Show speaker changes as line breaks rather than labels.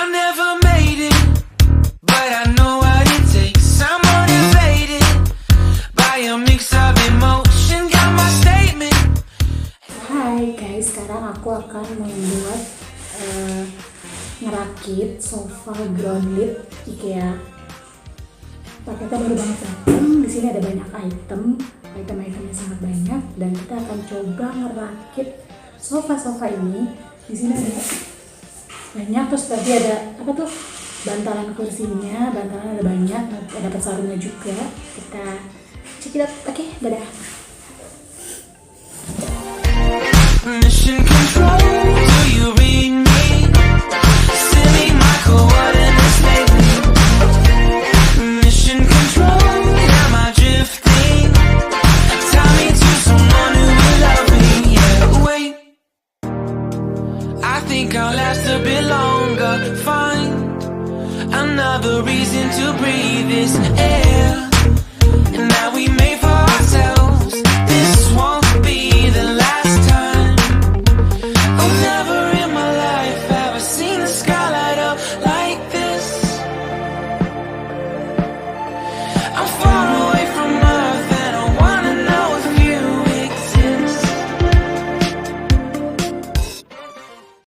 I never made it, but I know what it takes. I'm motivated by a mix of emotion. Got my statement.
Hai guys, sekarang aku akan membuat ngerakit sofa gronlid IKEA. Paketnya baru banget datang. Di sini ada banyak item-itemnya sangat banyak, dan kita akan coba ngerakit sofa ini. Di sini ada banyak, terus tadi ada apa tuh, bantalan kursinya, bantalan ada banyak, ada pesarungnya juga. Kita check it out. Oke, dadah.
Mission control, do you read me? Silly my coordinates lately. Mission control, am I drifting? Tie me to someone who will love me. Yeah, wait, I think I'll last a bit longer. Find another reason to breathe this air.